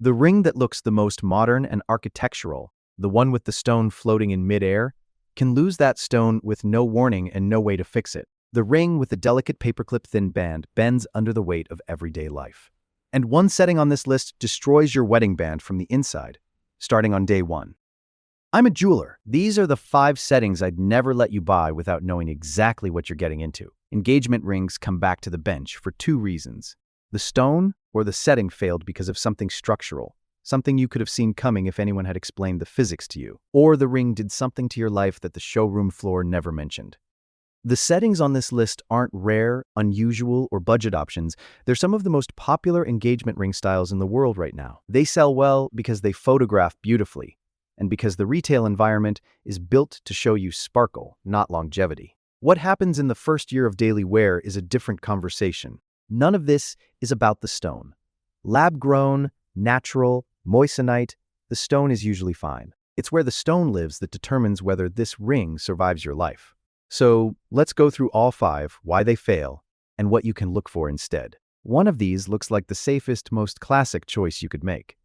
The ring that looks the most modern and architectural, the one with the stone floating in midair, can lose that stone with no warning and no way to fix it. The ring with the delicate paperclip-thin band bends under the weight of everyday life. And one setting on this list destroys your wedding band from the inside, starting on day 1. I'm a jeweler. These are the 5 settings I'd never let you buy without knowing exactly what you're getting into. Engagement rings come back to the bench for 2 reasons. The stone or the setting failed because of something structural, something you could have seen coming if anyone had explained the physics to you, or the ring did something to your life that the showroom floor never mentioned. The settings on this list aren't rare, unusual, or budget options. They're some of the most popular engagement ring styles in the world right now. They sell well because they photograph beautifully, and because the retail environment is built to show you sparkle, not longevity. What happens in the first year of daily wear is a different conversation. None of this is about the stone. Lab-grown, natural, moissanite, the stone is usually fine. It's where the stone lives that determines whether this ring survives your life. So let's go through all 5, why they fail, and what you can look for instead. One of these looks like the safest, most classic choice you could make.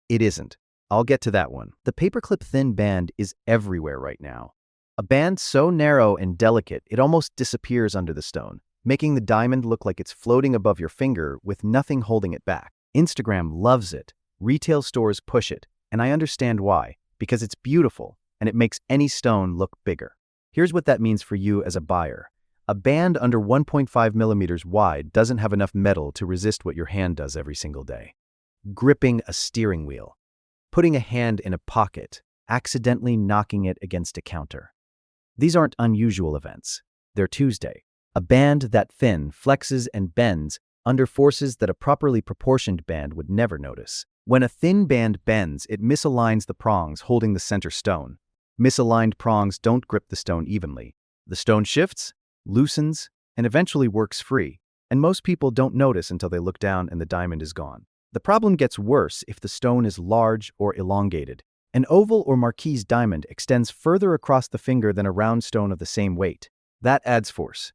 It isn't. I'll get to that one. The paperclip thin band is everywhere right now. A band so narrow and delicate it almost disappears under the stone, making the diamond look like it's floating above your finger with nothing holding it back. Instagram loves it, retail stores push it, and I understand why, because it's beautiful and it makes any stone look bigger. Here's what that means for you as a buyer. A band under 1.5 millimeters wide doesn't have enough metal to resist what your hand does every single day. Gripping a steering wheel, putting a hand in a pocket, accidentally knocking it against a counter. These aren't unusual events. They're Tuesday. A band that thin flexes and bends under forces that a properly proportioned band would never notice. When a thin band bends, it misaligns the prongs holding the center stone. Misaligned prongs don't grip the stone evenly. The stone shifts, loosens, and eventually works free, and most people don't notice until they look down and the diamond is gone. The problem gets worse if the stone is large or elongated. An oval or marquise diamond extends further across the finger than a round stone of the same weight. That adds force.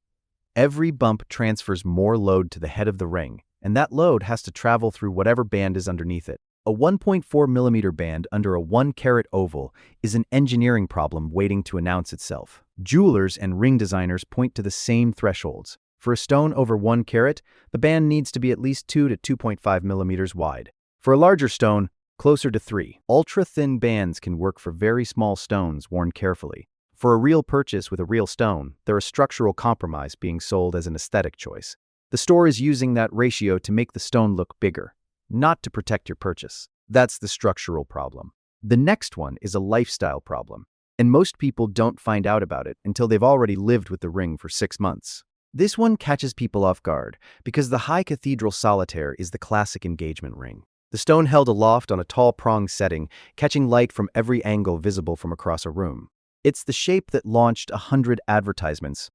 Every bump transfers more load to the head of the ring, and that load has to travel through whatever band is underneath it. A 1.4 millimeter band under a 1-carat oval is an engineering problem waiting to announce itself. Jewelers and ring designers point to the same thresholds. For a stone over 1 carat, the band needs to be at least 2 to 2.5 millimeters wide. For a larger stone, closer to 3. Ultra-thin bands can work for very small stones worn carefully. For a real purchase with a real stone, they're a structural compromise being sold as an aesthetic choice. The store is using that ratio to make the stone look bigger, not to protect your purchase. That's the structural problem. The next one is a lifestyle problem, and most people don't find out about it until they've already lived with the ring for 6 months. This one catches people off guard because the high cathedral solitaire is the classic engagement ring. The stone held aloft on a tall prong setting, catching light from every angle visible from across a room. It's the shape that launched 100 advertisements,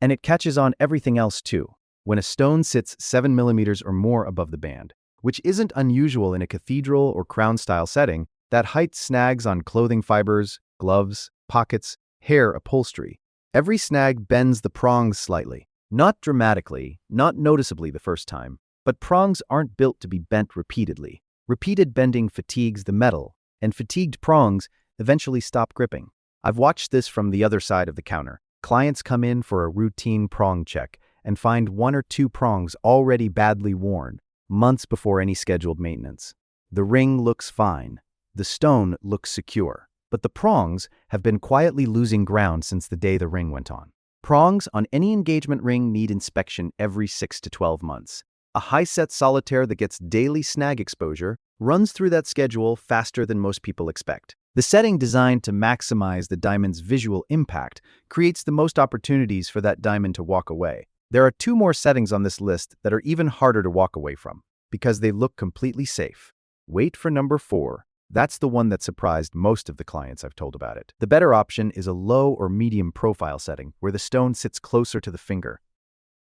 and it catches on everything else too. When a stone sits 7 millimeters or more above the band, which isn't unusual in a cathedral or crown-style setting, that height snags on clothing fibers, gloves, pockets, hair upholstery. Every snag bends the prongs slightly. Not dramatically, not noticeably the first time, but prongs aren't built to be bent repeatedly. Repeated bending fatigues the metal, and fatigued prongs eventually stop gripping. I've watched this from the other side of the counter. Clients come in for a routine prong check and find 1 or 2 prongs already badly worn, months before any scheduled maintenance. The ring looks fine. The stone looks secure. But the prongs have been quietly losing ground since the day the ring went on. Prongs on any engagement ring need inspection every 6 to 12 months. A high-set solitaire that gets daily snag exposure runs through that schedule faster than most people expect. The setting designed to maximize the diamond's visual impact creates the most opportunities for that diamond to walk away. There are 2 more settings on this list that are even harder to walk away from, because they look completely safe. Wait for number 4. That's the one that surprised most of the clients I've told about it. The better option is a low or medium profile setting where the stone sits closer to the finger.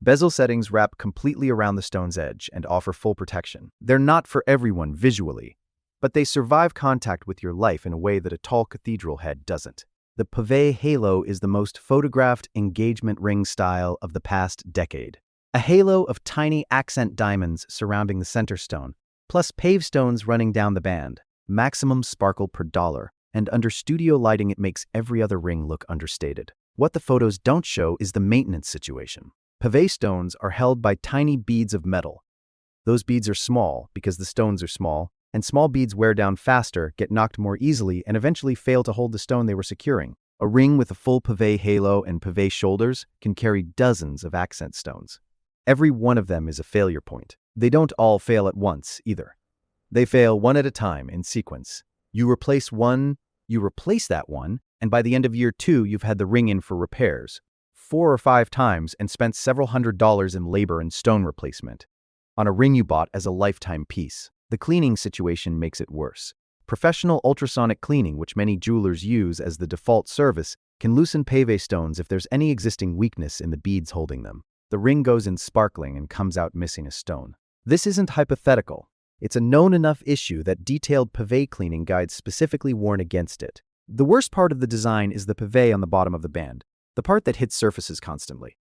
Bezel settings wrap completely around the stone's edge and offer full protection. They're not for everyone visually, but they survive contact with your life in a way that a tall cathedral head doesn't. The pavé halo is the most photographed engagement ring style of the past decade. A halo of tiny accent diamonds surrounding the center stone, plus pave stones running down the band, maximum sparkle per dollar, and under studio lighting it makes every other ring look understated. What the photos don't show is the maintenance situation. Pavé stones are held by tiny beads of metal. Those beads are small because the stones are small, and small beads wear down faster, get knocked more easily, and eventually fail to hold the stone they were securing. A ring with a full pavé halo and pavé shoulders can carry dozens of accent stones. Every one of them is a failure point. They don't all fail at once, either. They fail one at a time in sequence. You replace one, you replace that one, and by the end of year 2, you've had the ring in for repairs 4 or 5 times and spent several $100s in labor and stone replacement on a ring you bought as a lifetime piece. The cleaning situation makes it worse. Professional ultrasonic cleaning, which many jewelers use as the default service, can loosen pavé stones if there's any existing weakness in the beads holding them. The ring goes in sparkling and comes out missing a stone. This isn't hypothetical. It's a known enough issue that detailed pavé cleaning guides specifically warn against it. The worst part of the design is the pavé on the bottom of the band, the part that hits surfaces constantly.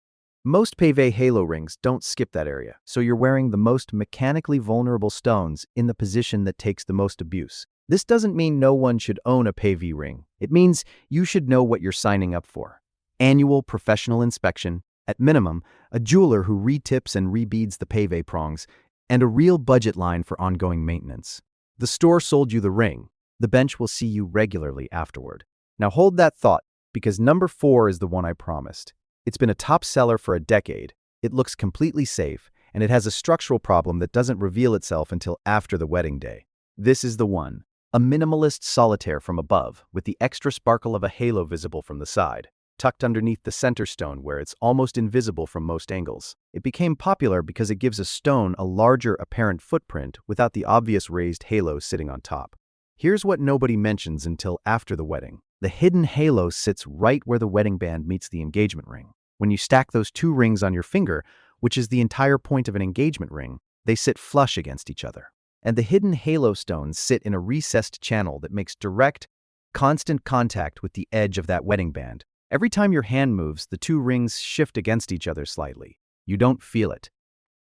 Most pavé halo rings don't skip that area, so you're wearing the most mechanically vulnerable stones in the position that takes the most abuse. This doesn't mean no one should own a pavé ring. It means you should know what you're signing up for. Annual professional inspection, at minimum, a jeweler who retips and rebeads the pavé prongs, and a real budget line for ongoing maintenance. The store sold you the ring. The bench will see you regularly afterward. Now hold that thought, because number 4 is the one I promised. It's been a top seller for a decade. It looks completely safe, and it has a structural problem that doesn't reveal itself until after the wedding day. This is the one. A minimalist solitaire from above, with the extra sparkle of a halo visible from the side, tucked underneath the center stone where it's almost invisible from most angles. It became popular because it gives a stone a larger apparent footprint without the obvious raised halo sitting on top. Here's what nobody mentions until after the wedding. The hidden halo sits right where the wedding band meets the engagement ring. When you stack those 2 rings on your finger, which is the entire point of an engagement ring, they sit flush against each other. And the hidden halo stones sit in a recessed channel that makes direct, constant contact with the edge of that wedding band. Every time your hand moves, the 2 rings shift against each other slightly. You don't feel it.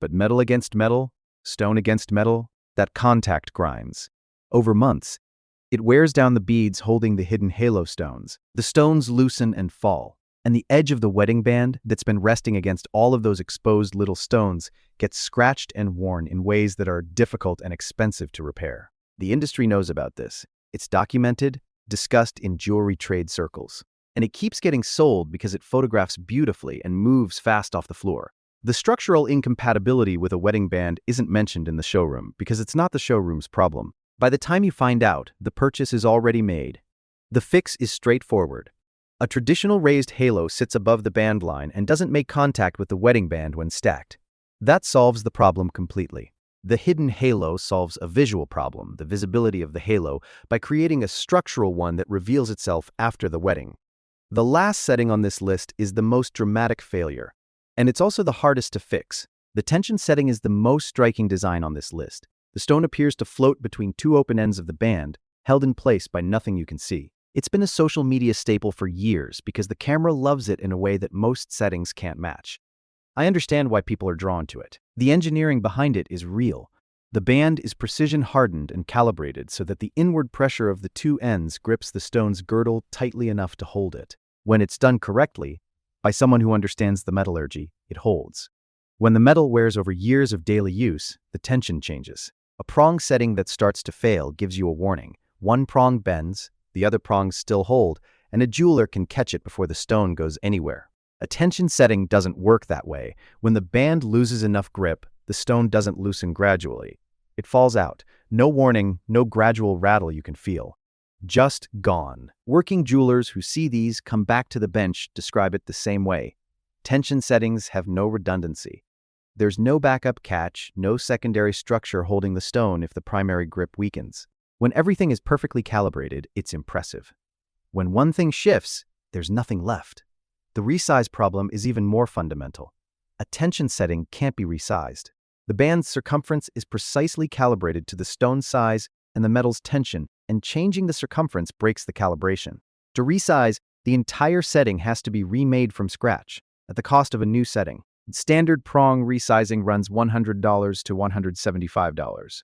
But metal against metal, stone against metal, that contact grinds. Over months, it wears down the beads holding the hidden halo stones. The stones loosen and fall, and the edge of the wedding band that's been resting against all of those exposed little stones gets scratched and worn in ways that are difficult and expensive to repair. The industry knows about this. It's documented, discussed in jewelry trade circles. And it keeps getting sold because it photographs beautifully and moves fast off the floor. The structural incompatibility with a wedding band isn't mentioned in the showroom because it's not the showroom's problem. By the time you find out, the purchase is already made. The fix is straightforward. A traditional raised halo sits above the band line and doesn't make contact with the wedding band when stacked. That solves the problem completely. The hidden halo solves a visual problem, the visibility of the halo, by creating a structural one that reveals itself after the wedding. The last setting on this list is the most dramatic failure, and it's also the hardest to fix. The tension setting is the most striking design on this list. The stone appears to float between 2 open ends of the band, held in place by nothing you can see. It's been a social media staple for years because the camera loves it in a way that most settings can't match. I understand why people are drawn to it. The engineering behind it is real. The band is precision hardened and calibrated so that the inward pressure of the 2 ends grips the stone's girdle tightly enough to hold it. When it's done correctly, by someone who understands the metallurgy, it holds. When the metal wears over years of daily use, the tension changes. A prong setting that starts to fail gives you a warning. One prong bends, the other prongs still hold, and a jeweler can catch it before the stone goes anywhere. A tension setting doesn't work that way. When the band loses enough grip, the stone doesn't loosen gradually. It falls out. No warning, no gradual rattle you can feel. Just gone. Working jewelers who see these come back to the bench describe it the same way. Tension settings have no redundancy. There's no backup catch, no secondary structure holding the stone if the primary grip weakens. When everything is perfectly calibrated, it's impressive. When one thing shifts, there's nothing left. The resize problem is even more fundamental. A tension setting can't be resized. The band's circumference is precisely calibrated to the stone's size and the metal's tension, and changing the circumference breaks the calibration. To resize, the entire setting has to be remade from scratch, at the cost of a new setting. Standard prong resizing runs $100 to $175.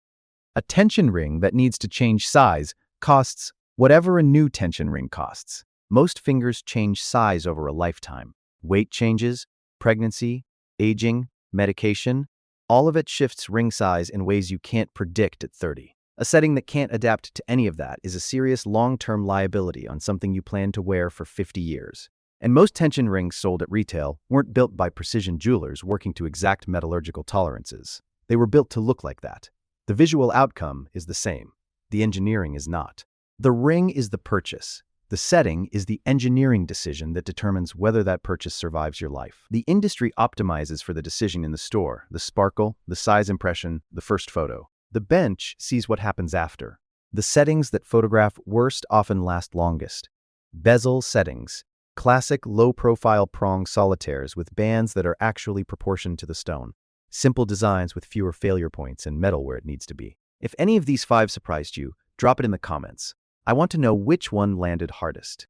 A tension ring that needs to change size costs whatever a new tension ring costs. Most fingers change size over a lifetime. Weight changes, pregnancy, aging, medication, all of it shifts ring size in ways you can't predict at 30. A setting that can't adapt to any of that is a serious long-term liability on something you plan to wear for 50 years. And most tension rings sold at retail weren't built by precision jewelers working to exact metallurgical tolerances. They were built to look like that. The visual outcome is the same. The engineering is not. The ring is the purchase. The setting is the engineering decision that determines whether that purchase survives your life. The industry optimizes for the decision in the store, the sparkle, the size impression, the first photo. The bench sees what happens after. The settings that photograph worst often last longest. Bezel settings. Classic low-profile prong solitaires with bands that are actually proportioned to the stone. Simple designs with fewer failure points and metal where it needs to be. If any of these 5 surprised you, drop it in the comments. I want to know which one landed hardest.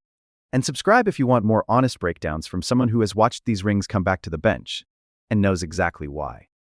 And subscribe if you want more honest breakdowns from someone who has watched these rings come back to the bench and knows exactly why.